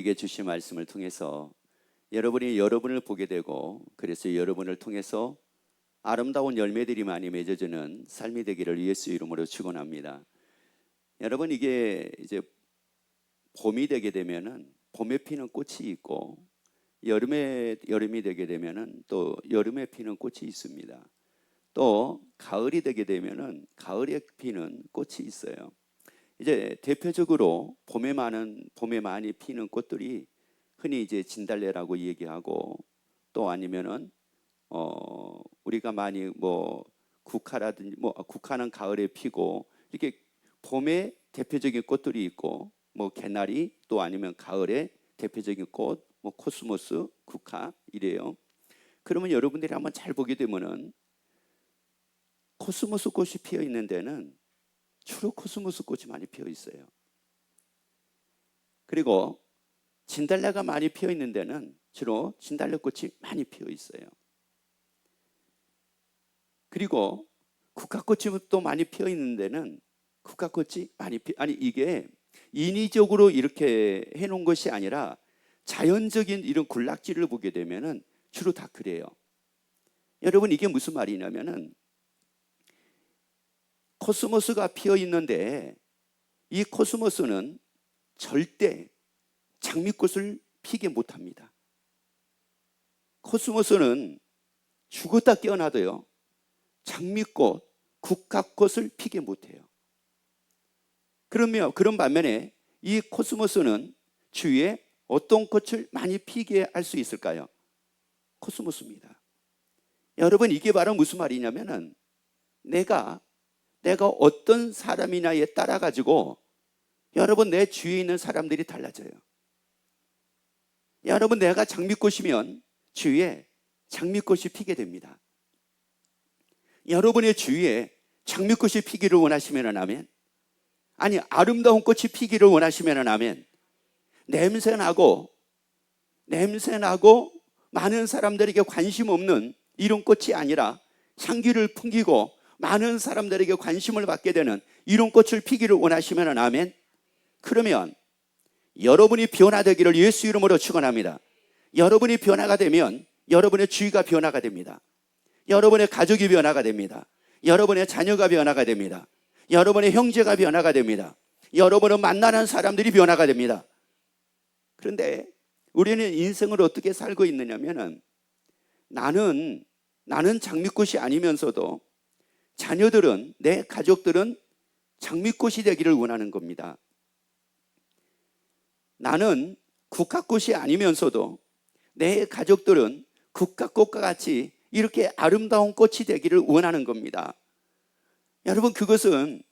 우리에게 주신 말씀을 통해서 여러분이 여러분을 보게 되고, 그래서 여러분을 통해서 아름다운 열매들이 많이 맺어지는 삶이 되기를 예수 이름으로 축원합니다. 여러분, 이게 이제 봄이 되게 되면은 봄에 피는 꽃이 있고, 여름이 되게 되면은 또 여름에 피는 꽃이 있습니다. 또 가을이 되게 되면은 가을에 피는 꽃이 있어요. 이제 대표적으로 봄에 많이 피는 꽃들이 흔히 이제 진달래라고 얘기하고, 또 아니면은 우리가 많이 국화라든지 국화는 가을에 피고, 이렇게 봄에 대표적인 꽃들이 있고, 개나리, 또 아니면 가을에 대표적인 꽃, 코스모스, 국화 이래요. 그러면 여러분들이 한번 잘 보게 되면은 코스모스 꽃이 피어 있는 데는 주로 코스모스 꽃이 많이 피어 있어요. 그리고 진달래가 많이 피어 있는 데는 주로 진달래 꽃이 많이 피어 있어요. 그리고 국화꽃이 또 많이 피어 있는 데는 국화꽃이 이게 인위적으로 이렇게 해놓은 것이 아니라 자연적인 이런 군락지를 보게 되면은 주로 다 그래요. 여러분, 이게 무슨 말이냐면은 코스모스가 피어 있는데 이 코스모스는 절대 장미꽃을 피게 못합니다. 코스모스는 죽었다 깨어나도요, 장미꽃, 국화꽃을 피게 못해요. 그런 반면에 이 코스모스는 주위에 어떤 꽃을 많이 피게 할 수 있을까요? 코스모스입니다. 여러분, 이게 바로 무슨 말이냐면은 내가 어떤 사람이냐에 따라 가지고 여러분, 내 주위에 있는 사람들이 달라져요. 여러분, 내가 장미꽃이면 주위에 장미꽃이 피게 됩니다. 여러분의 주위에 장미꽃이 피기를 원하시면 아멘. 아니, 아름다운 꽃이 피기를 원하시면 아멘. 냄새나고 많은 사람들에게 관심 없는 이런 꽃이 아니라 향기를 풍기고 많은 사람들에게 관심을 받게 되는 이런 꽃을 피기를 원하시면 아멘. 그러면 여러분이 변화되기를 예수 이름으로 축원합니다. 여러분이 변화가 되면 여러분의 주위가 변화가 됩니다. 여러분의 가족이 변화가 됩니다. 여러분의 자녀가 변화가 됩니다. 여러분의 형제가 변화가 됩니다. 여러분을 만나는 사람들이 변화가 됩니다. 그런데 우리는 인생을 어떻게 살고 있느냐면은 나는 장미꽃이 아니면서도 자녀들은, 내 가족들은 장미꽃이 되기를 원하는 겁니다. 나는 국화꽃이 아니면서도 내 가족들은 국화꽃과 같이 이렇게 아름다운 꽃이 되기를 원하는 겁니다. 여러분, 그것은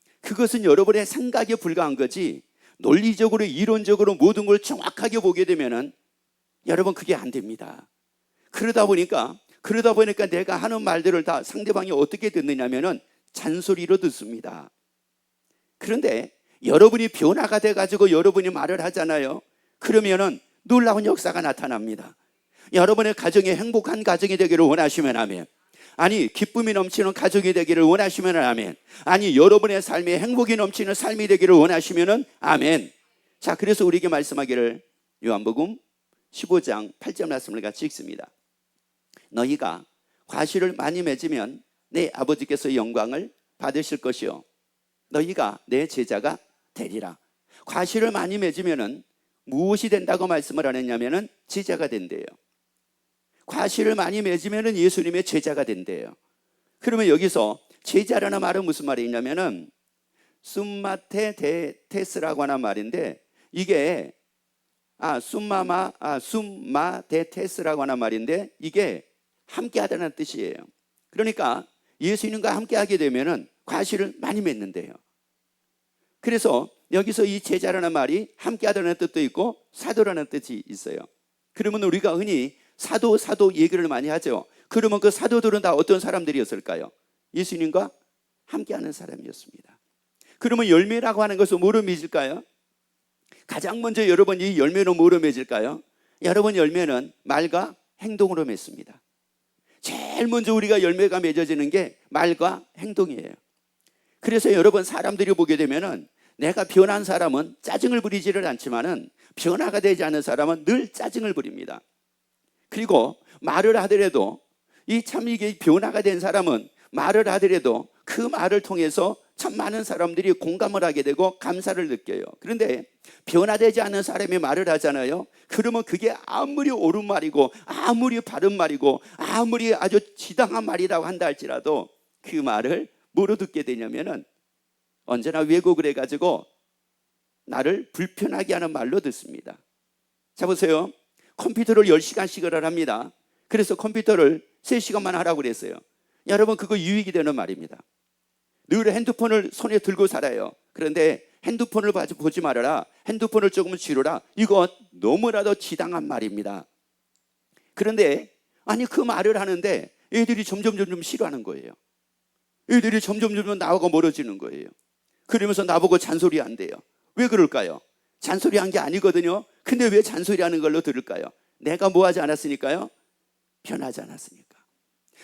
여러분의 생각에 불과한 거지, 논리적으로 이론적으로 모든 걸 정확하게 보게 되면은 여러분, 그게 안 됩니다. 그러다 보니까 내가 하는 말들을 다 상대방이 어떻게 듣느냐면은 잔소리로 듣습니다. 그런데 여러분이 변화가 돼가지고 여러분이 말을 하잖아요. 그러면은 놀라운 역사가 나타납니다. 여러분의 가정이 행복한 가정이 되기를 원하시면 아멘. 아니, 기쁨이 넘치는 가족이 되기를 원하시면 아멘. 아니, 여러분의 삶에 행복이 넘치는 삶이 되기를 원하시면 아멘. 자, 그래서 우리에게 말씀하기를 요한복음 15장 8절 말씀을 같이 읽습니다. 너희가 과실을 많이 맺으면 내 아버지께서 영광을 받으실 것이요 너희가 내 제자가 되리라. 과실을 많이 맺으면 무엇이 된다고 말씀을 하느냐면 제자가 된대요. 과실을 많이 맺으면 예수님의 제자가 된대요. 그러면 여기서 제자라는 말은 무슨 말이냐면은 숨마테 데테스라고 하는 말인데, 이게 숨마데테스라고 하는 말인데, 이게 함께 하다는 뜻이에요. 그러니까 예수님과 함께 하게 되면은 과실을 많이 맺는데요. 그래서 여기서 이 제자라는 말이 함께 하다는 뜻도 있고 사도라는 뜻이 있어요. 그러면 우리가 흔히 사도 얘기를 많이 하죠. 그러면 그 사도들은 다 어떤 사람들이었을까요? 예수님과 함께하는 사람이었습니다. 그러면 열매라고 하는 것은 뭐로 맺을까요? 가장 먼저 여러분, 이 열매는 뭐로 맺을까요? 여러분, 열매는 말과 행동으로 맺습니다. 제일 먼저 우리가 열매가 맺어지는 게 말과 행동이에요. 그래서 여러분, 사람들이 보게 되면은 내가 변한 사람은 짜증을 부리지를 않지만은 변화가 되지 않은 사람은 늘 짜증을 부립니다. 그리고 말을 하더라도 이게 변화가 된 사람은 말을 하더라도 그 말을 통해서 참 많은 사람들이 공감을 하게 되고 감사를 느껴요. 그런데 변화되지 않은 사람이 말을 하잖아요. 그러면 그게 아무리 옳은 말이고 아무리 바른 말이고 아무리 아주 지당한 말이라고 한다 할지라도 그 말을 뭐로 듣게 되냐면은 언제나 왜곡을 해가지고 나를 불편하게 하는 말로 듣습니다. 자, 보세요. 컴퓨터를 10시간씩을 합니다. 그래서 컴퓨터를 3시간만 하라고 그랬어요. 여러분, 그거 유익이 되는 말입니다. 늘 핸드폰을 손에 들고 살아요. 그런데 핸드폰을 보지 말아라, 핸드폰을 조금 줄여라, 이거 너무나도 지당한 말입니다. 그런데 아니, 그 말을 하는데 애들이 점점 싫어하는 거예요. 애들이 점점 나하고 멀어지는 거예요. 그러면서 나보고 잔소리한대요. 왜 그럴까요? 잔소리한 게 아니거든요. 근데 왜 잔소리하는 걸로 들을까요? 내가 뭐 하지 않았으니까요? 변하지 않았으니까.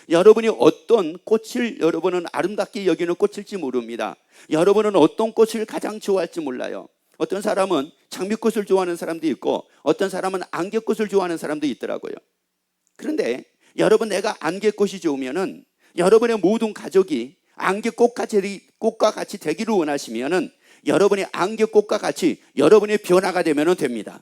여러분이 어떤 꽃을 여러분은 아름답게 여기는 꽃일지 모릅니다. 여러분은 어떤 꽃을 가장 좋아할지 몰라요. 어떤 사람은 장미꽃을 좋아하는 사람도 있고 어떤 사람은 안개꽃을 좋아하는 사람도 있더라고요. 그런데 여러분, 내가 안개꽃이 좋으면은 여러분의 모든 가족이 안개꽃과 같이 되기를 원하시면은 여러분이 안개꽃과 같이 여러분의 변화가 되면 됩니다.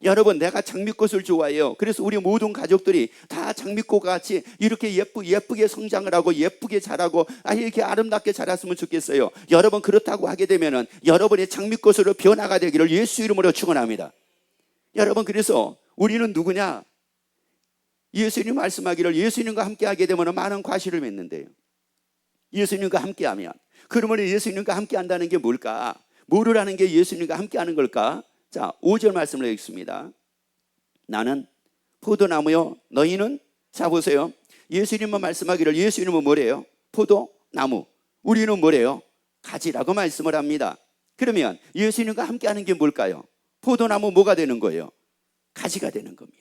여러분, 내가 장미꽃을 좋아해요. 그래서 우리 모든 가족들이 다 장미꽃과 같이 이렇게 예쁘게 성장을 하고 예쁘게 자라고 이렇게 아름답게 자랐으면 좋겠어요. 여러분, 그렇다고 하게 되면은 여러분의 장미꽃으로 변화가 되기를 예수 이름으로 축원합니다. 여러분, 그래서 우리는 누구냐? 예수님 말씀하기를 예수님과 함께하게 되면 많은 과실을 맺는데요. 예수님과 함께하면, 그러면 예수님과 함께한다는 게 뭘까? 뭐를 하는 게 예수님과 함께하는 걸까? 자, 5절 말씀을 읽습니다. 나는 포도나무요, 너희는, 자 보세요. 예수님은 말씀하기를 예수님은 뭐래요? 포도나무. 우리는 뭐래요? 가지라고 말씀을 합니다. 그러면 예수님과 함께하는 게 뭘까요? 포도나무 뭐가 되는 거예요? 가지가 되는 겁니다.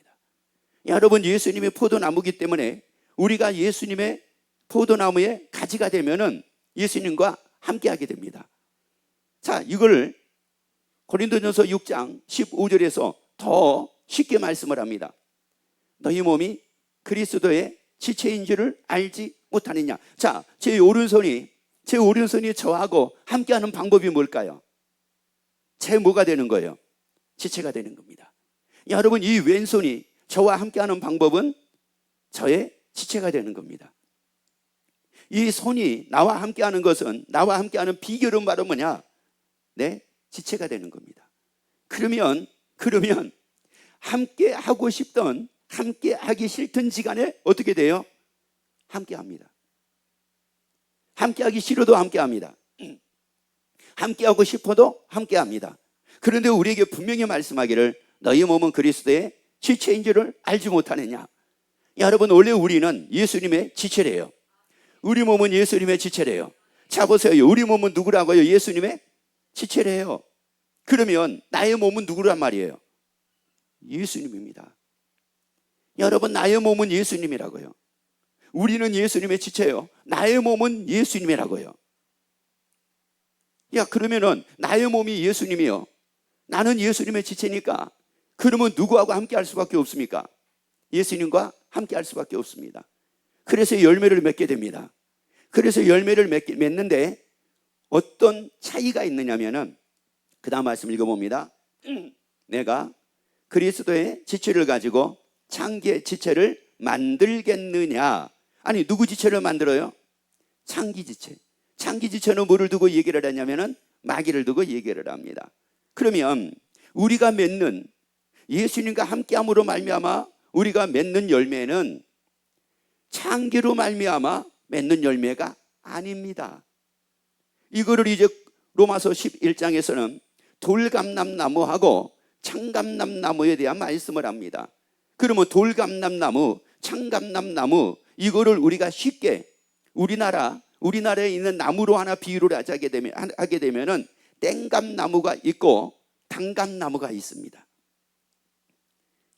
여러분, 예수님이 포도나무이기 때문에 우리가 예수님의 포도나무의 가지가 되면은 예수님과 함께하게 됩니다. 자, 이걸 고린도전서 6장 15절에서 더 쉽게 말씀을 합니다. 너희 몸이 그리스도의 지체인 줄을 알지 못하느냐. 자, 제 오른손이 저하고 함께하는 방법이 뭘까요? 제 뭐가 되는 거예요? 지체가 되는 겁니다. 여러분, 이 왼손이 저와 함께하는 방법은 저의 지체가 되는 겁니다. 이 손이 나와 함께하는 것은, 나와 함께하는 비결은 바로 뭐냐? 내 지체가 되는 겁니다. 그러면 함께 하고 싶던, 함께 하기 싫던 시간에 어떻게 돼요? 함께 합니다. 함께 하기 싫어도 함께 합니다. 함께 하고 싶어도 함께 합니다. 그런데 우리에게 분명히 말씀하기를 너희 몸은 그리스도의 지체인 줄을 알지 못하느냐. 여러분, 원래 우리는 예수님의 지체래요. 우리 몸은 예수님의 지체래요. 자, 보세요. 우리 몸은 누구라고요? 예수님의 지체래요. 그러면 나의 몸은 누구란 말이에요? 예수님입니다. 여러분, 나의 몸은 예수님이라고요. 우리는 예수님의 지체예요. 나의 몸은 예수님이라고요. 야, 그러면은 나의 몸이 예수님이요, 나는 예수님의 지체니까 그러면 누구하고 함께 할 수밖에 없습니까? 예수님과 함께 할 수밖에 없습니다. 그래서 열매를 맺게 됩니다. 그래서 열매를 맺는데 어떤 차이가 있느냐면은 그 다음 말씀 읽어봅니다. 내가 그리스도의 지체를 가지고 창기의 지체를 만들겠느냐. 아니, 누구 지체를 만들어요? 창기 지체. 창기 지체는 뭐를 두고 얘기를 하냐면은 마귀를 두고 얘기를 합니다. 그러면 우리가 맺는, 예수님과 함께함으로 말미암아 우리가 맺는 열매는 창기로 말미암아 맺는 열매가 아닙니다. 이거를 이제 로마서 11장에서는 돌감람나무하고 창감람나무에 대한 말씀을 합니다. 그러면 돌감람나무, 창감람나무, 이거를 우리가 쉽게 우리나라에 있는 나무로 하나 비유를 하게 되면은 땡감나무가 있고 단감나무가 있습니다.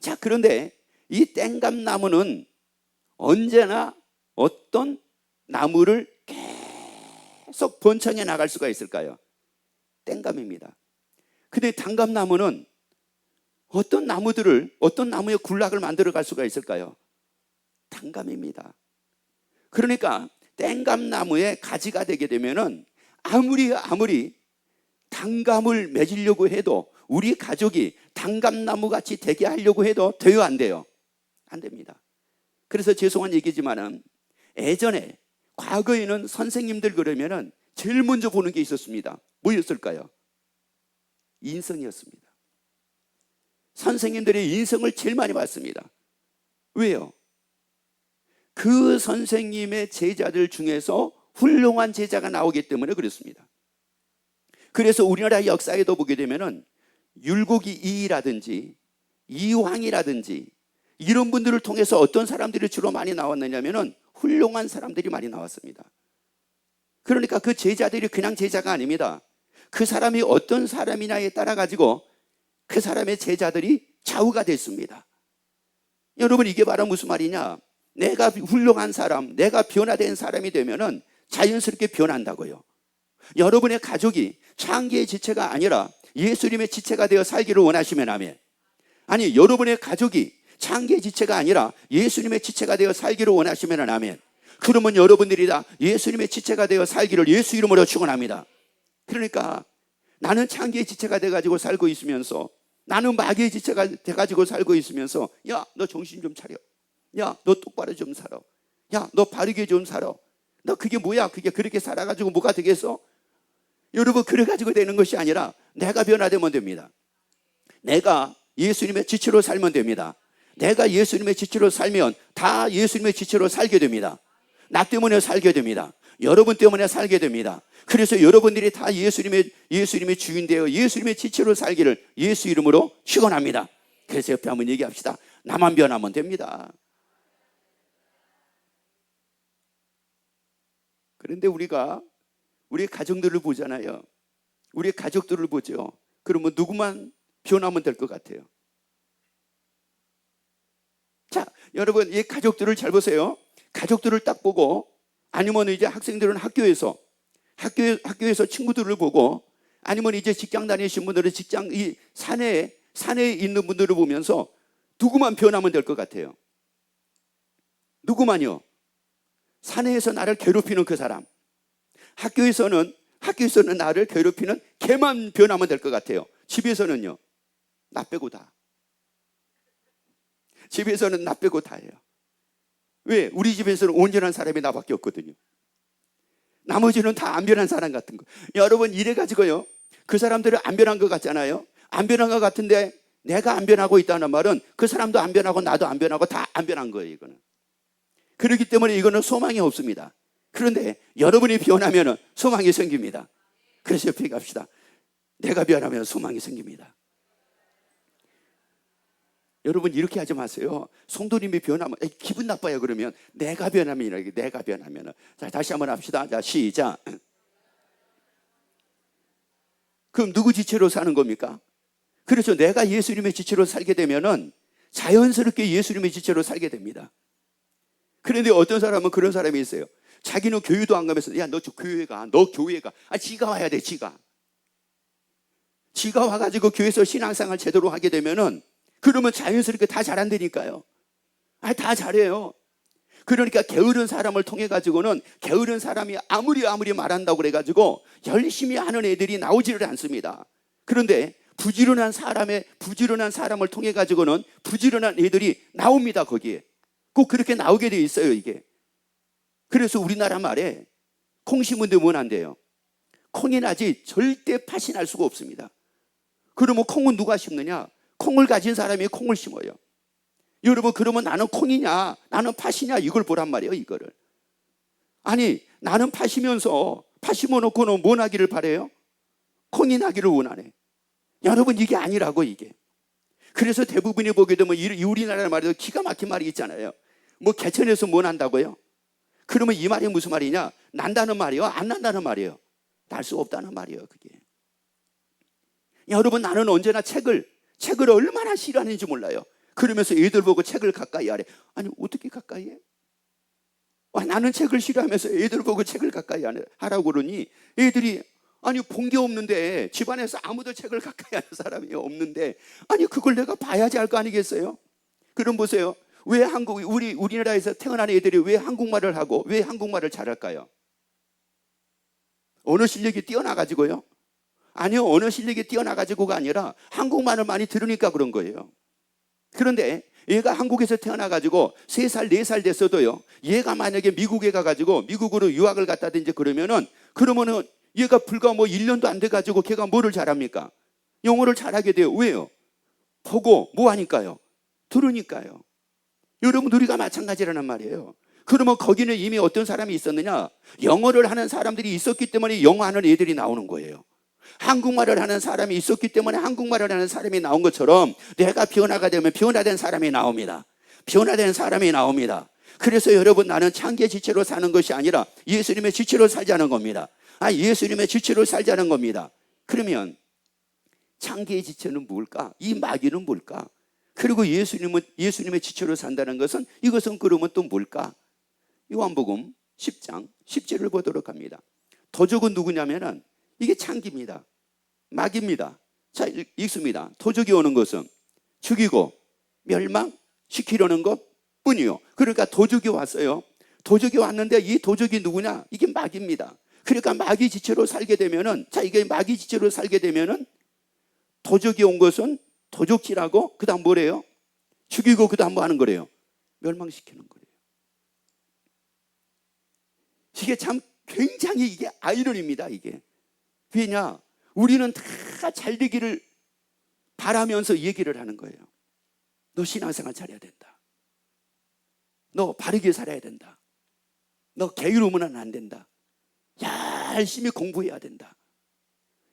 자, 그런데 이 땡감나무는 언제나 어떤 나무를 계속 번창해 나갈 수가 있을까요? 땡감입니다. 근데 단감나무는 어떤 나무의 군락을 만들어 갈 수가 있을까요? 단감입니다. 그러니까 땡감나무의 가지가 되게 되면은 아무리 단감을 맺으려고 해도, 우리 가족이 단감나무 같이 되게 하려고 해도 돼요, 안 돼요? 안 됩니다. 그래서 죄송한 얘기지만은 예전에, 과거에는 선생님들 그러면은 제일 먼저 보는 게 있었습니다. 뭐였을까요? 인성이었습니다. 선생님들의 인성을 제일 많이 봤습니다. 왜요? 그 선생님의 제자들 중에서 훌륭한 제자가 나오기 때문에 그렇습니다. 그래서 우리나라 역사에도 보게 되면은 율곡이 이이라든지 이황이라든지 이런 분들을 통해서 어떤 사람들이 주로 많이 나왔느냐면은 훌륭한 사람들이 많이 나왔습니다. 그러니까 그 제자들이 그냥 제자가 아닙니다. 그 사람이 어떤 사람이냐에 따라 가지고 그 사람의 제자들이 좌우가 됐습니다. 여러분, 이게 바로 무슨 말이냐? 내가 훌륭한 사람, 내가 변화된 사람이 되면은 자연스럽게 변한다고요. 여러분의 가족이 창기의 지체가 아니라 예수님의 지체가 되어 살기를 원하시면 아멘. 아니, 여러분의 가족이 창기의 지체가 아니라 예수님의 지체가 되어 살기를 원하시면 아멘. 그러면 여러분들이 다 예수님의 지체가 되어 살기를 예수 이름으로 축원합니다. 그러니까 나는 창기의 지체가 돼가지고 살고 있으면서, 나는 마귀의 지체가 돼가지고 살고 있으면서, 야, 너 정신 좀 차려. 야, 너 똑바로 좀 살아. 야, 너 바르게 좀 살아. 너 그게 뭐야? 그게 그렇게 살아가지고 뭐가 되겠어? 여러분, 그래가지고 되는 것이 아니라 내가 변화되면 됩니다. 내가 예수님의 지체로 살면 됩니다. 내가 예수님의 지체로 살면 다 예수님의 지체로 살게 됩니다. 나 때문에 살게 됩니다. 여러분 때문에 살게 됩니다. 그래서 여러분들이 다 예수님의 주인 되어 예수님의 지체로 살기를 예수 이름으로 축원합니다. 그래서 옆에 한번 얘기합시다. 나만 변하면 됩니다. 그런데 우리가 우리 가정들을 보잖아요. 우리 가족들을 보죠. 그러면 누구만 변하면 될 것 같아요? 자, 여러분, 이 가족들을 잘 보세요. 가족들을 딱 보고, 아니면 이제 학생들은 학교에서 친구들을 보고, 아니면 이제 직장 다니신 분들은 이 산에 있는 분들을 보면서 누구만 변하면 될 것 같아요? 누구만요? 산에서 나를 괴롭히는 그 사람, 학교에서는 나를 괴롭히는 걔만 변하면 될 것 같아요. 집에서는요, 나 빼고 다. 집에서는 나 빼고 다예요. 왜? 우리 집에서는 온전한 사람이 나밖에 없거든요. 나머지는 다 안 변한 사람 같은 거. 여러분, 이래가지고요, 그 사람들은 안 변한 것 같잖아요. 안 변한 것 같은데 내가 안 변하고 있다는 말은 그 사람도 안 변하고 나도 안 변하고 다 안 변한 거예요, 이거는. 그렇기 때문에 이거는 소망이 없습니다. 그런데 여러분이 변하면 소망이 생깁니다. 그래서 옆에 갑시다. 내가 변하면 소망이 생깁니다. 여러분, 이렇게 하지 마세요. 성도님이 변하면 기분 나빠요. 그러면 내가 변하면, 내가 변하면. 자, 다시 한번 합시다. 자, 시작. 그럼 누구 지체로 사는 겁니까? 그렇죠. 내가 예수님의 지체로 살게 되면은 자연스럽게 예수님의 지체로 살게 됩니다. 그런데 어떤 사람은 그런 사람이 있어요. 자기는 교회도 안 가면서, 야, 너 교회 가. 너 교회 가. 지가 와야 돼, 지가 와가지고 교회에서 신앙생활 제대로 하게 되면은, 그러면 자연스럽게 다 잘한다니까요. 다 잘해요. 그러니까 게으른 사람을 통해 가지고는, 게으른 사람이 아무리 말한다고 그래가지고 열심히 하는 애들이 나오지를 않습니다. 그런데 부지런한 사람을 통해 가지고는 부지런한 애들이 나옵니다. 거기에 꼭 그렇게 나오게 돼 있어요, 이게. 그래서 우리나라 말에 콩 심은 데 뭐 난대요? 콩이 나지 절대 팥이 날 수가 없습니다. 그러면 콩은 누가 심느냐? 콩을 가진 사람이 콩을 심어요. 여러분, 그러면 나는 콩이냐 나는 팥이냐 이걸 보란 말이에요, 이거를. 아니, 나는 팥이면서 팥 심어놓고는 뭐 나기를 바래요? 콩이 나기를 원하네. 여러분, 이게 아니라고, 이게. 그래서 대부분이 보게 되면 우리나라 말에도 기가 막힌 말이 있잖아요. 뭐 개천에서 뭐 난다고요? 그러면 이 말이 무슨 말이냐? 난다는 말이요? 안 난다는 말이에요? 날 수 없다는 말이에요, 그게. 여러분, 나는 언제나 책을 얼마나 싫어하는지 몰라요. 그러면서 애들 보고 책을 가까이 하래. 아니, 어떻게 가까이 해? 나는 책을 싫어하면서 애들 보고 책을 가까이 하라고 그러니 애들이 아니 본 게 없는데, 집안에서 아무도 책을 가까이 하는 사람이 없는데, 아니 그걸 내가 봐야지 할 거 아니겠어요? 그럼 보세요. 왜 우리나라에서 태어난 애들이 왜 한국말을 하고 왜 한국말을 잘할까요? 언어 실력이 뛰어나가지고요? 아니요, 언어 실력이 뛰어나가지고가 아니라 한국말을 많이 들으니까 그런 거예요. 그런데 얘가 한국에서 태어나가지고 3살, 4살 됐어도요, 얘가 만약에 미국에 가가지고 미국으로 유학을 갔다든지 그러면은 얘가 불과 1년도 안 돼가지고 걔가 뭐를 잘합니까? 영어를 잘하게 돼요. 왜요? 보고 뭐 하니까요? 들으니까요. 여러분, 우리가 마찬가지라는 말이에요. 그러면 거기는 이미 어떤 사람이 있었느냐? 영어를 하는 사람들이 있었기 때문에 영어하는 애들이 나오는 거예요. 한국말을 하는 사람이 있었기 때문에 한국말을 하는 사람이 나온 것처럼 내가 변화가 되면 변화된 사람이 나옵니다. 변화된 사람이 나옵니다. 그래서 여러분, 나는 창기의 지체로 사는 것이 아니라 예수님의 지체로 살자는 겁니다. 예수님의 지체로 살자는 겁니다. 그러면 창기의 지체는 뭘까? 이 마귀는 뭘까? 그리고 예수님의 지체로 산다는 것은, 이것은 그러면 또 뭘까? 요한복음 10장 10절을 보도록 합니다. 도적은 누구냐면은 이게 창기입니다. 마귀입니다. 자, 읽습니다. 도적이 오는 것은 죽이고 멸망시키려는 것 뿐이요. 그러니까 도적이 왔어요. 도적이 왔는데 이 도적이 누구냐? 이게 마귀입니다. 그러니까 마귀 지체로 살게 되면은, 이게 마귀 지체로 살게 되면은 도적이 온 것은 도적질하고, 그 다음 뭐래요? 죽이고, 그 다음 뭐 하는 거래요? 멸망시키는 거래요. 이게 참 굉장히 이게 아이러니입니다, 이게. 왜냐? 우리는 다 잘 되기를 바라면서 얘기를 하는 거예요. 너 신앙생활 잘해야 된다. 너 바르게 살아야 된다. 너 게으르면 안 된다. 열심히 공부해야 된다.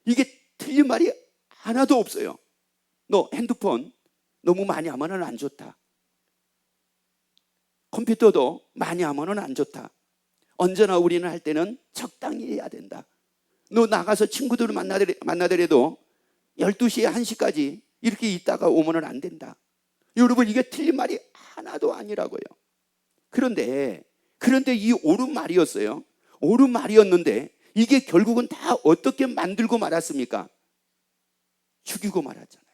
이게 틀린 말이 하나도 없어요. 너 핸드폰 너무 많이 하면 안 좋다. 컴퓨터도 많이 하면 안 좋다. 언제나 우리는 할 때는 적당히 해야 된다. 너 나가서 친구들을 만나더라도 12시에 1시까지 이렇게 있다가 오면 안 된다. 여러분, 이게 틀린 말이 하나도 아니라고요. 그런데 이 옳은 말이었어요. 옳은 말이었는데 이게 결국은 다 어떻게 만들고 말았습니까? 죽이고 말았잖아요.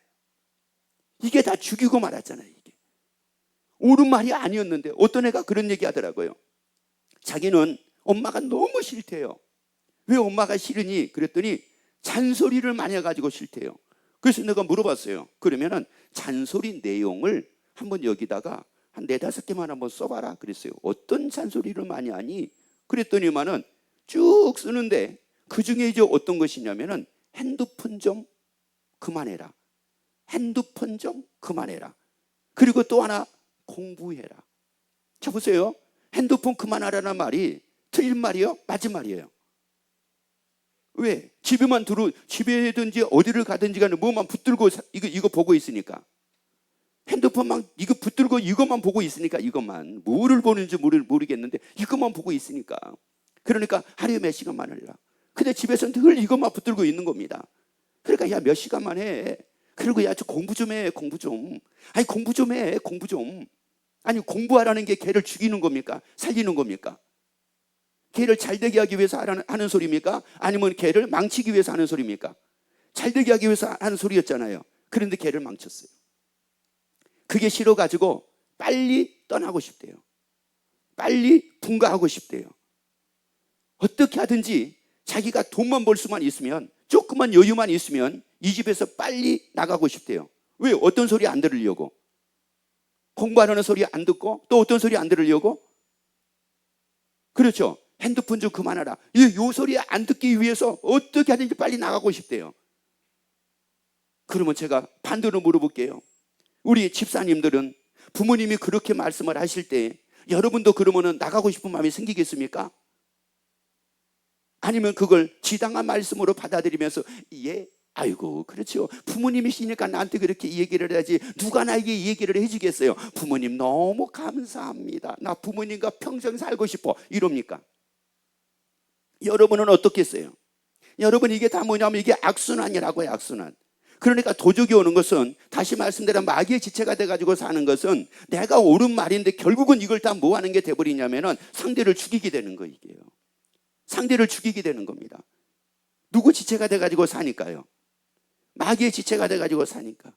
이게 다 죽이고 말았잖아요. 이게 옳은 말이 아니었는데, 어떤 애가 그런 얘기 하더라고요. 자기는 엄마가 너무 싫대요. 왜 엄마가 싫으니? 그랬더니 잔소리를 많이 해가지고 싫대요. 그래서 내가 물어봤어요. 그러면은 잔소리 내용을 한번 여기다가 한 4-5개만 한번 써봐라 그랬어요. 어떤 잔소리를 많이 하니? 그랬더니만은 쭉 쓰는데 그 중에 이제 어떤 것이냐면은 핸드폰 좀 그만해라. 핸드폰 좀 그만해라. 그리고 또 하나, 공부해라. 자, 보세요. 핸드폰 그만하라는 말이 틀린 말이요? 맞은 말이에요. 왜? 집에든지 어디를 가든지 간에 뭐만 붙들고 이거 보고 있으니까. 핸드폰만 이거 붙들고 이것만 보고 있으니까, 이것만. 뭐를 보는지 모르겠는데 이것만 보고 있으니까. 그러니까 하루에 몇 시간만 하려. 근데 집에서는 늘 이것만 붙들고 있는 겁니다. 그러니까 야, 몇 시간만 해. 그리고 야, 저 공부 좀 해. 공부 좀. 아니, 공부 좀 해. 공부 좀. 아니, 공부하라는 게 걔를 죽이는 겁니까? 살리는 겁니까? 걔를 잘되게 하기 위해서 하는 소리입니까? 아니면 걔를 망치기 위해서 하는 소리입니까? 잘되게 하기 위해서 하는 소리였잖아요. 그런데 걔를 망쳤어요. 그게 싫어가지고 빨리 떠나고 싶대요. 빨리 분가하고 싶대요. 어떻게 하든지 자기가 돈만 벌 수만 있으면, 조금만 여유만 있으면 이 집에서 빨리 나가고 싶대요. 왜? 어떤 소리 안 들으려고? 공부하라는 소리 안 듣고, 또 어떤 소리 안 들으려고? 그렇죠. 핸드폰 좀 그만하라. 요 소리 안 듣기 위해서 어떻게 하든지 빨리 나가고 싶대요. 그러면 제가 반대로 물어볼게요. 우리 집사님들은 부모님이 그렇게 말씀을 하실 때 여러분도 그러면은 나가고 싶은 마음이 생기겠습니까? 아니면 그걸 지당한 말씀으로 받아들이면서, 예, 아이고, 그렇죠. 부모님이시니까 나한테 그렇게 얘기를 해야지 누가 나에게 얘기를 해주겠어요. 부모님 너무 감사합니다. 나 부모님과 평생 살고 싶어. 이럽니까? 여러분은 어떻겠어요? 여러분, 이게 다 뭐냐면 이게 악순환이라고요. 악순환. 그러니까 도적이 오는 것은, 다시 말씀드린 마귀의 지체가 돼가지고 사는 것은 내가 옳은 말인데 결국은 이걸 다 뭐 하는 게 돼버리냐면은 상대를 죽이게 되는 거, 이게요. 상대를 죽이게 되는 겁니다. 누구 지체가 돼가지고 사니까요. 마귀의 지체가 돼가지고 사니까.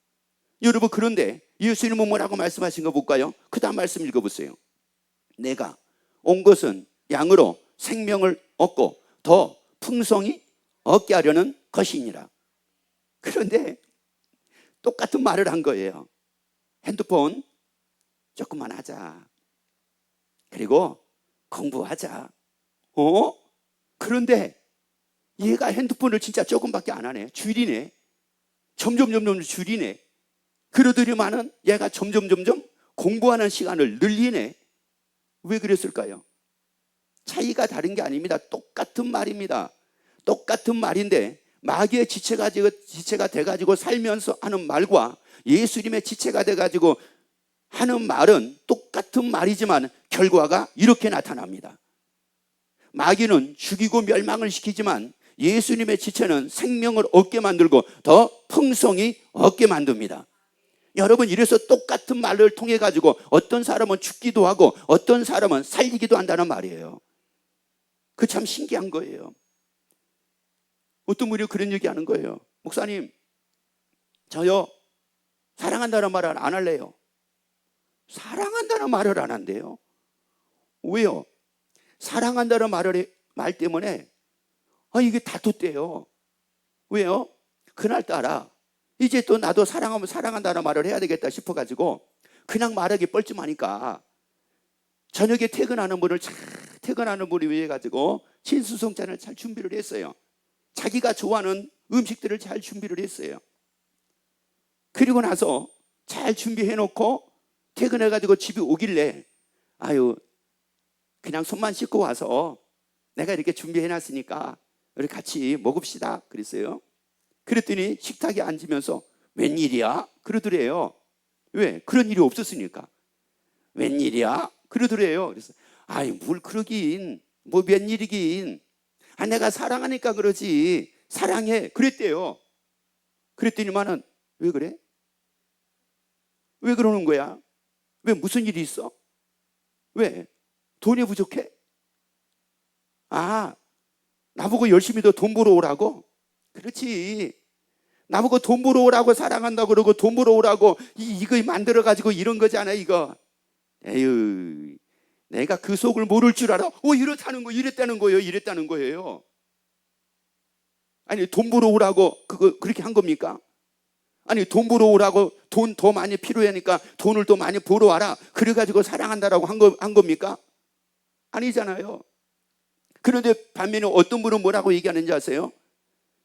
여러분, 그런데 예수님은 뭐라고 말씀하신 거 볼까요? 그 다음 말씀 읽어보세요. 내가 온 것은 양으로 생명을 얻고 더 풍성히 얻게 하려는 것이니라. 그런데 똑같은 말을 한 거예요. 핸드폰 조금만 하자. 그리고 공부하자. 그런데 얘가 핸드폰을 진짜 조금밖에 안 하네. 줄이네. 점점 줄이네. 그러더니만은 얘가 점점 공부하는 시간을 늘리네. 왜 그랬을까요? 차이가 다른 게 아닙니다. 똑같은 말입니다. 똑같은 말인데 마귀의 지체가 돼가지고 살면서 하는 말과 예수님의 지체가 돼가지고 하는 말은 똑같은 말이지만 결과가 이렇게 나타납니다. 마귀는 죽이고 멸망을 시키지만 예수님의 지체는 생명을 얻게 만들고 더 풍성히 얻게 만듭니다. 여러분, 이래서 똑같은 말을 통해 가지고 어떤 사람은 죽기도 하고 어떤 사람은 살리기도 한다는 말이에요. 그 참 신기한 거예요. 어떤 분이 그런 얘기하는 거예요. 목사님, 저요 사랑한다는 말을 안 할래요. 사랑한다는 말을 안 한대요. 왜요? 사랑한다는 말 때문에 이게 다퉜대요. 왜요? 그날따라 이제 또 나도 사랑한다는 말을 해야 되겠다 싶어가지고 그냥 말하기 뻘쭘하니까 저녁에 퇴근하는 분을 위해 가지고 진수성찬을 잘 준비를 했어요. 자기가 좋아하는 음식들을 잘 준비를 했어요. 그리고 나서 잘 준비해놓고 퇴근해가지고 집에 오길래 그냥 손만 씻고 와서 내가 이렇게 준비해놨으니까 우리 같이 먹읍시다 그랬어요. 그랬더니 식탁에 앉으면서 웬일이야? 그러더래요. 왜? 그런 일이 없었으니까. 웬일이야? 그러더래요. 그래서 뭘 그러긴, 뭐 웬일이긴, 내가 사랑하니까 그러지, 사랑해 그랬대요. 그랬더니만은 왜 그래? 왜 그러는 거야? 왜 무슨 일이 있어? 왜? 돈이 부족해? 나보고 열심히 더 돈 벌어 오라고? 그렇지. 나보고 돈 벌어 오라고 사랑한다고 그러고 돈 벌어 오라고 이거 만들어 가지고 이런 거잖아 이거. 에휴, 내가 그 속을 모를 줄 알아? 이랬다는 거예요. 아니, 돈 벌어 오라고 그렇게 한 겁니까? 아니, 돈 벌어 오라고 돈 더 많이 필요하니까 돈을 더 많이 벌어 와라. 그래가지고 사랑한다라고 한 겁니까? 아니잖아요. 그런데 반면에 어떤 분은 뭐라고 얘기하는지 아세요?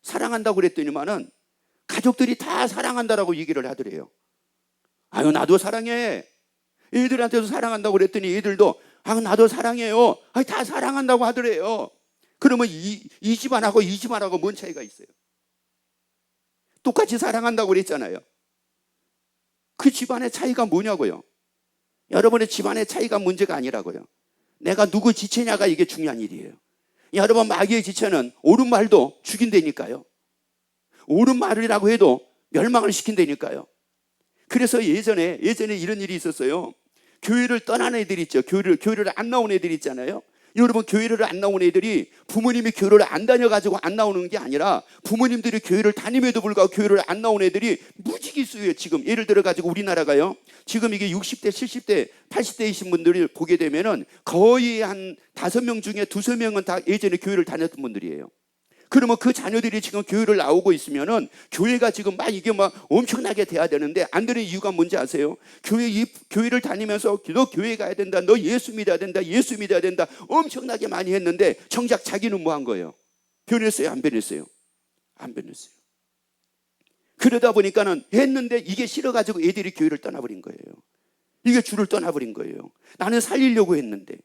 사랑한다고 그랬더니만은 가족들이 다 사랑한다라고 얘기를 하더래요. 나도 사랑해. 애들한테도 사랑한다고 그랬더니 애들도 나도 사랑해요. 다 사랑한다고 하더래요. 그러면 이 집안하고 이 집안하고 뭔 차이가 있어요? 똑같이 사랑한다고 그랬잖아요. 그 집안의 차이가 뭐냐고요? 여러분의 집안의 차이가 문제가 아니라고요. 내가 누구 지체냐가 이게 중요한 일이에요. 여러분, 마귀의 지체는 옳은 말도 죽인다니까요. 옳은 말이라고 해도 멸망을 시킨다니까요. 그래서 예전에 이런 일이 있었어요. 교회를 떠난 애들 있죠. 교회를 안 나온 애들 있잖아요. 여러분, 교회를 안 나온 애들이 부모님이 교회를 안 다녀가지고 안 나오는 게 아니라 부모님들이 교회를 다님에도 불구하고 교회를 안 나온 애들이 무지개 수예요. 지금 예를 들어가지고 우리나라가요. 지금 이게 60대, 70대, 80대이신 분들을 보게 되면은 거의 한 5명 중에 2~3명은 다 예전에 교회를 다녔던 분들이에요. 그러면 그 자녀들이 지금 교회를 나오고 있으면은 교회가 지금 이게 엄청나게 돼야 되는데 안 되는 이유가 뭔지 아세요? 교회를 다니면서 너 교회 가야 된다, 너 예수 믿어야 된다, 예수 믿어야 된다 엄청나게 많이 했는데 정작 자기는 뭐 한 거예요? 변했어요? 안 변했어요? 안 변했어요. 그러다 보니까는 했는데 이게 싫어가지고 애들이 교회를 떠나버린 거예요. 이게 주를 떠나버린 거예요. 나는 살리려고 했는데.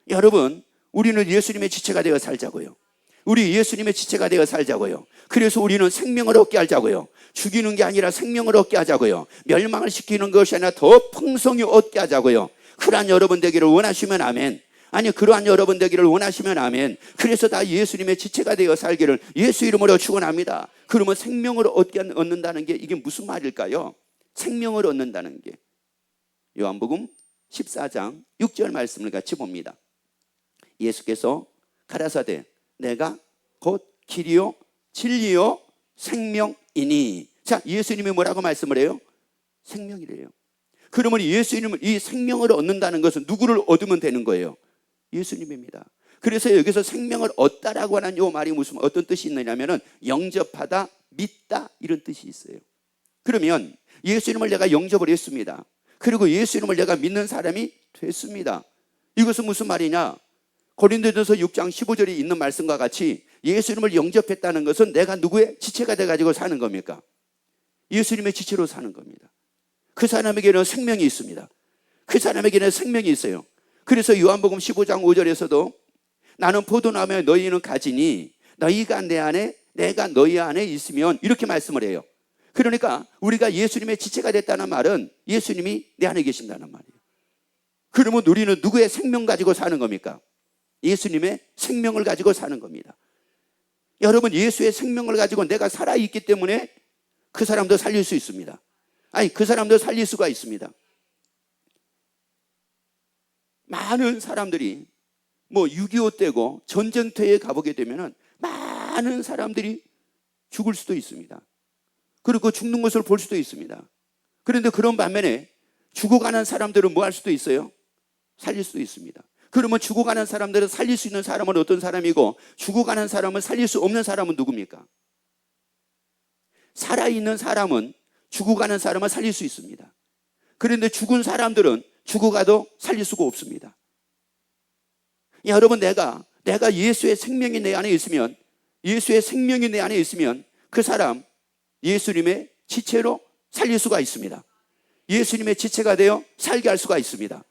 여러분, 우리는 예수님의 지체가 되어 살자고요. 우리 예수님의 지체가 되어 살자고요. 그래서 우리는 생명을 얻게 하자고요. 죽이는 게 아니라 생명을 얻게 하자고요. 멸망을 시키는 것이 아니라 더 풍성히 얻게 하자고요. 그러한 여러분 되기를 원하시면 아멘. 그러한 여러분 되기를 원하시면 아멘. 그래서 다 예수님의 지체가 되어 살기를 예수 이름으로 축원합니다. 그러면 생명을 얻는다는 게 이게 무슨 말일까요? 생명을 얻는다는 게 요한복음 14장 6절 말씀을 같이 봅니다. 예수께서 가라사대 내가 곧 길이요 진리요 생명이니. 자, 예수님이 뭐라고 말씀을 해요? 생명이래요. 그러면 예수님은 이 생명을 얻는다는 것은 누구를 얻으면 되는 거예요? 예수님입니다. 그래서 여기서 생명을 얻다라고 하는 이 말이 무슨 어떤 뜻이 있느냐면은 영접하다, 믿다 이런 뜻이 있어요. 그러면 예수님을 내가 영접을 했습니다. 그리고 예수님을 내가 믿는 사람이 됐습니다. 이것은 무슨 말이냐? 고린도전서 6장 15절에 있는 말씀과 같이 예수님을 영접했다는 것은 내가 누구의 지체가 돼가지고 사는 겁니까? 예수님의 지체로 사는 겁니다. 그 사람에게는 생명이 있습니다. 그 사람에게는 생명이 있어요. 그래서 요한복음 15장 5절에서도 나는 포도나무에 너희는 가지니 너희가 내 안에 내가 너희 안에 있으면 이렇게 말씀을 해요. 그러니까 우리가 예수님의 지체가 됐다는 말은 예수님이 내 안에 계신다는 말이에요. 그러면 우리는 누구의 생명 가지고 사는 겁니까? 예수님의 생명을 가지고 사는 겁니다. 여러분, 예수의 생명을 가지고 내가 살아있기 때문에 그 사람도 살릴 수 있습니다. 아니, 그 사람도 살릴 수가 있습니다. 많은 사람들이 6.25 때고 전쟁터에 가보게 되면 많은 사람들이 죽을 수도 있습니다. 그리고 죽는 것을 볼 수도 있습니다. 그런데 그런 반면에 죽어가는 사람들은 뭐 할 수도 있어요? 살릴 수도 있습니다. 그러면 죽어가는 사람들은 살릴 수 있는 사람은 어떤 사람이고 죽어가는 사람은 살릴 수 없는 사람은 누굽니까? 살아있는 사람은 죽어가는 사람은 살릴 수 있습니다. 그런데 죽은 사람들은 죽어가도 살릴 수가 없습니다. 여러분, 내가 예수의 생명이 내 안에 있으면, 예수의 생명이 내 안에 있으면 그 사람 예수님의 지체로 살릴 수가 있습니다. 예수님의 지체가 되어 살게 할 수가 있습니다.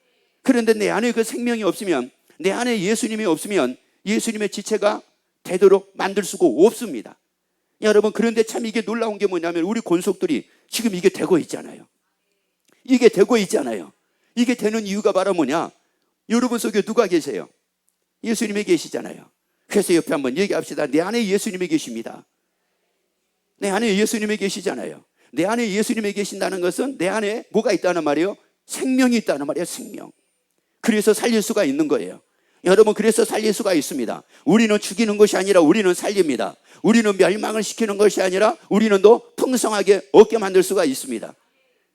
그런데 내 안에 그 생명이 없으면, 내 안에 예수님이 없으면 예수님의 지체가 되도록 만들 수가 없습니다. 여러분, 그런데 참 이게 놀라운 게 뭐냐면 우리 권속들이 지금 이게 되고 있잖아요. 이게 되고 있잖아요. 이게 되는 이유가 바로 뭐냐? 여러분 속에 누가 계세요? 예수님이 계시잖아요. 그래서 옆에 한번 얘기합시다. 내 안에 예수님이 계십니다. 내 안에 예수님이 계시잖아요. 내 안에 예수님이 계신다는 것은 내 안에 뭐가 있다는 말이에요? 생명이 있다는 말이에요. 생명. 그래서 살릴 수가 있는 거예요. 여러분, 그래서 살릴 수가 있습니다. 우리는 죽이는 것이 아니라 우리는 살립니다. 우리는 멸망을 시키는 것이 아니라 우리는 더 풍성하게 얻게 만들 수가 있습니다.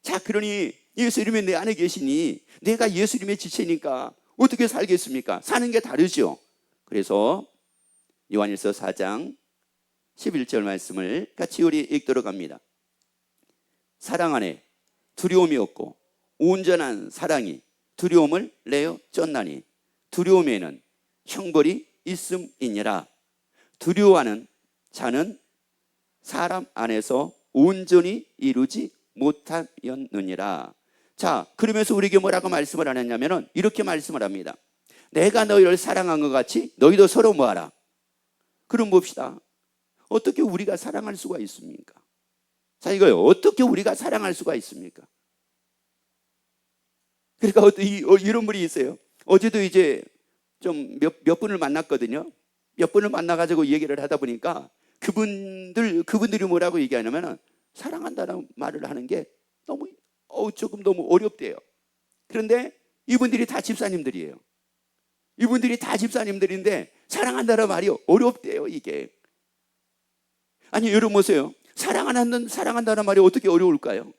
자, 그러니 예수님이 내 안에 계시니 내가 예수님의 지체니까 어떻게 살겠습니까? 사는 게 다르죠. 그래서 요한일서 4장 11절 말씀을 같이 우리 읽도록 합니다. 사랑 안에 두려움이 없고 온전한 사랑이 두려움을 내어 쫓나니 두려움에는 형벌이 있음이니라. 두려워하는 자는 사람 안에서 온전히 이루지 못하였느니라. 자, 그러면서 우리에게 뭐라고 말씀을 하느냐면 이렇게 말씀을 합니다. 내가 너희를 사랑한 것 같이 너희도 서로 뭐하라. 그럼 봅시다. 어떻게 우리가 사랑할 수가 있습니까? 자, 이거요. 어떻게 우리가 사랑할 수가 있습니까? 그러니까 이런 분이 있어요. 어제도 이제 좀 몇 분을 만났거든요. 몇 분을 만나가지고 얘기를 하다 보니까 그분들이 뭐라고 얘기하냐면 사랑한다는 말을 하는 게 조금 너무 어렵대요. 그런데 이분들이 다 집사님들이에요. 이분들이 다 집사님들인데 사랑한다는 말이 어렵대요, 이게. 아니, 여러분 보세요. 사랑한다는 말이 어떻게 어려울까요?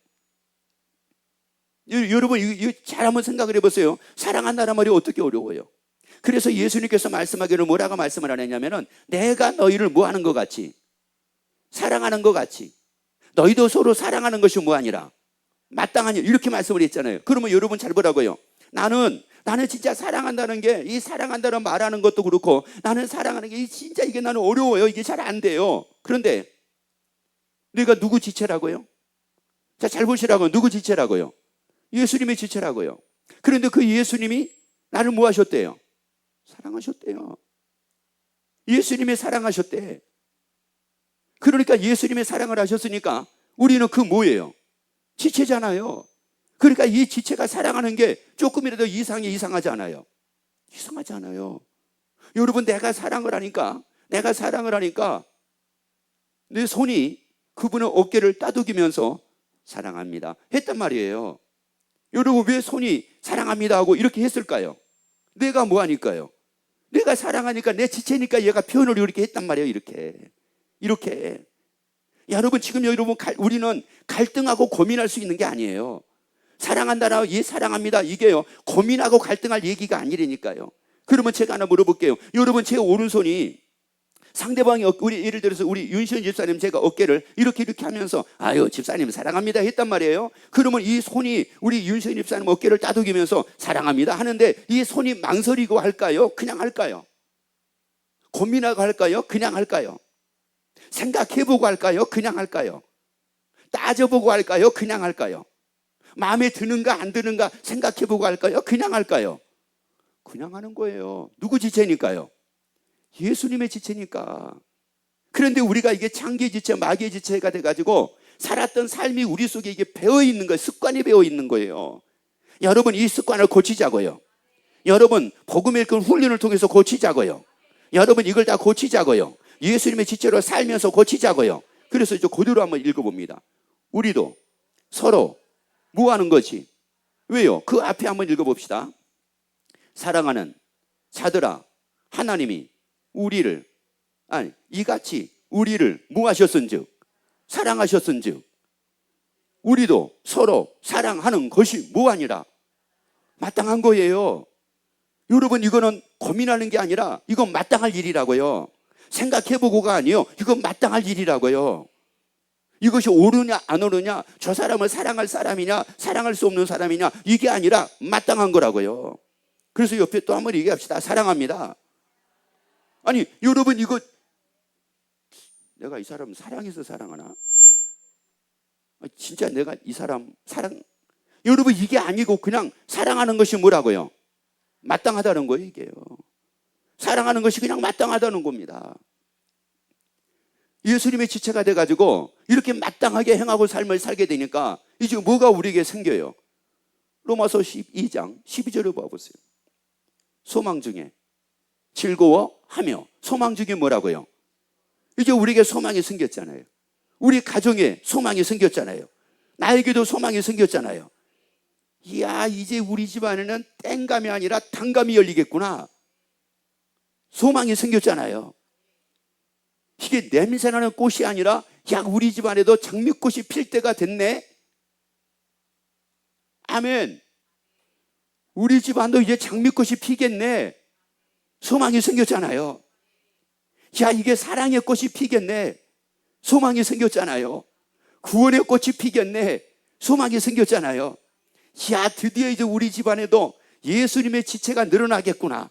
여러분, 이거 잘 한번 생각을 해보세요. 사랑한다는 말이 어떻게 어려워요? 그래서 예수님께서 말씀하기를 뭐라고 말씀을 하느냐면 내가 너희를 뭐하는 것 같이 사랑하는 것 같이 너희도 서로 사랑하는 것이 뭐하니라 마땅하니 이렇게 말씀을 했잖아요. 그러면 여러분 잘 보라고요. 나는 진짜 사랑한다는 게 이 사랑한다는 말하는 것도 그렇고 나는 사랑하는 게 진짜 이게 나는 어려워요. 이게 잘 안 돼요. 그런데 내가 누구 지체라고요? 자, 잘 보시라고요. 누구 지체라고요? 예수님의 지체라고요. 그런데 그 예수님이 나를 뭐 하셨대요? 사랑하셨대요. 예수님이 사랑하셨대. 그러니까 예수님의 사랑을 하셨으니까 우리는 그 뭐예요? 지체잖아요. 그러니까 이 지체가 사랑하는 게 조금이라도 이상하지 않아요. 이상하지 않아요. 여러분, 내가 사랑을 하니까 내 손이 그분의 어깨를 따두기면서 사랑합니다 했단 말이에요. 여러분, 왜 손이 사랑합니다 하고 이렇게 했을까요? 내가 뭐 하니까요? 내가 사랑하니까 내 지체니까 얘가 표현을 이렇게 했단 말이에요. 이렇게. 이렇게. 여러분 지금 여러분 우리는 갈등하고 고민할 수 있는 게 아니에요. 사랑한다나 예 사랑합니다 이게요 고민하고 갈등할 얘기가 아니라니까요. 그러면 제가 하나 물어볼게요. 여러분 제 오른손이 상대방이 우리 예를 들어서 우리 윤시현 집사님 제가 어깨를 이렇게 하면서 아유 집사님 사랑합니다 했단 말이에요. 그러면 이 손이 우리 윤시현 집사님 어깨를 따돌리면서 사랑합니다 하는데 이 손이 망설이고 할까요? 그냥 할까요? 고민하고 할까요? 그냥 할까요? 생각해보고 할까요? 그냥 할까요? 따져보고 할까요? 그냥 할까요? 마음에 드는가 안 드는가 생각해보고 할까요? 그냥 할까요? 그냥 하는 거예요. 누구 지체니까요? 예수님의 지체니까. 그런데 우리가 이게 창기의 지체, 마귀의 지체가 돼가지고 살았던 삶이 우리 속에 이게 배어있는 거예요. 습관이 배어있는 거예요. 여러분 이 습관을 고치자고요. 여러분 복음 읽은 훈련을 통해서 고치자고요. 여러분 이걸 다 고치자고요. 예수님의 지체로 살면서 고치자고요. 그래서 이제 그대로 한번 읽어봅니다. 우리도 서로 뭐 하는 거지? 왜요? 그 앞에 한번 읽어봅시다. 사랑하는 자들아 하나님이 우리를 이같이 우리를 뭐 하셨은즉 사랑하셨은즉 우리도 서로 사랑하는 것이 뭐 아니라 마땅한 거예요. 여러분 이거는 고민하는 게 아니라 이건 마땅할 일이라고요. 생각해보고가 아니요. 이건 마땅할 일이라고요. 이것이 옳으냐 안 옳으냐 저 사람을 사랑할 사람이냐 사랑할 수 없는 사람이냐 이게 아니라 마땅한 거라고요. 그래서 옆에 또 한번 얘기합시다. 사랑합니다. 아니 여러분 이거 내가 이 사람 사랑해서 사랑하나? 진짜 내가 이 사람 사랑 여러분 이게 아니고 그냥 사랑하는 것이 뭐라고요? 마땅하다는 거예요. 이게요. 사랑하는 것이 그냥 마땅하다는 겁니다. 예수님의 지체가 돼가지고 이렇게 마땅하게 행하고 삶을 살게 되니까 이제 뭐가 우리에게 생겨요? 로마서 12장 12절을 봐보세요. 소망 중에 즐거워하며. 소망 중에 뭐라고요? 이제 우리에게 소망이 생겼잖아요. 우리 가정에 소망이 생겼잖아요. 나에게도 소망이 생겼잖아요. 이야 이제 우리 집안에는 땡감이 아니라 단감이 열리겠구나. 소망이 생겼잖아요. 이게 냄새나는 꽃이 아니라 야 우리 집안에도 장미꽃이 필 때가 됐네. 아멘. 우리 집안도 이제 장미꽃이 피겠네. 소망이 생겼잖아요. 야 이게 사랑의 꽃이 피겠네. 소망이 생겼잖아요. 구원의 꽃이 피겠네. 소망이 생겼잖아요. 야 드디어 이제 우리 집안에도 예수님의 지체가 늘어나겠구나.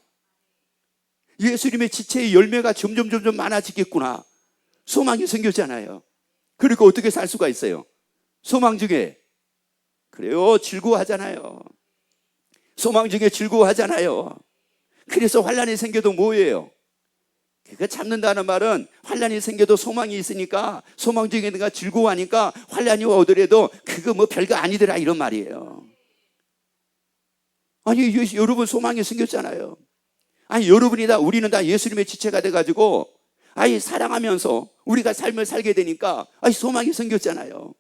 예수님의 지체의 열매가 점점 많아지겠구나. 소망이 생겼잖아요. 그리고 어떻게 살 수가 있어요? 소망 중에 그래요 즐거워하잖아요. 소망 중에 즐거워하잖아요. 그래서 환난이 생겨도 뭐예요? 그거 참는다는 말은 환난이 생겨도 소망이 있으니까 소망 중에 내가 즐거워하니까 환난이 오더라도 그거 뭐 별거 아니더라 이런 말이에요. 아니 여러분 소망이 생겼잖아요. 아니 여러분이 우리는 다 예수님의 지체가 돼가지고 사랑하면서 우리가 삶을 살게 되니까 소망이 생겼잖아요.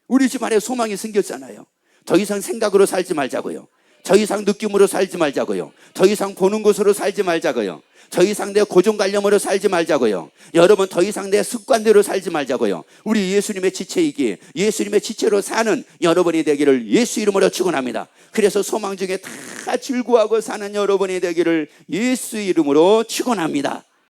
우리 집안에 소망이 생겼잖아요. 더 이상 생각으로 살지 말자고요. 더 이상 느낌으로 살지 말자고요. 더 이상 보는 것으로 살지 말자고요. 더 이상 내 고정관념으로 살지 말자고요. 여러분 더 이상 내 습관대로 살지 말자고요. 우리 예수님의 지체이기 예수님의 지체로 사는 여러분이 되기를 예수 이름으로 축원합니다. 그래서 소망 중에 다 즐거워하고 사는 여러분이 되기를 예수 이름으로 축원합니다.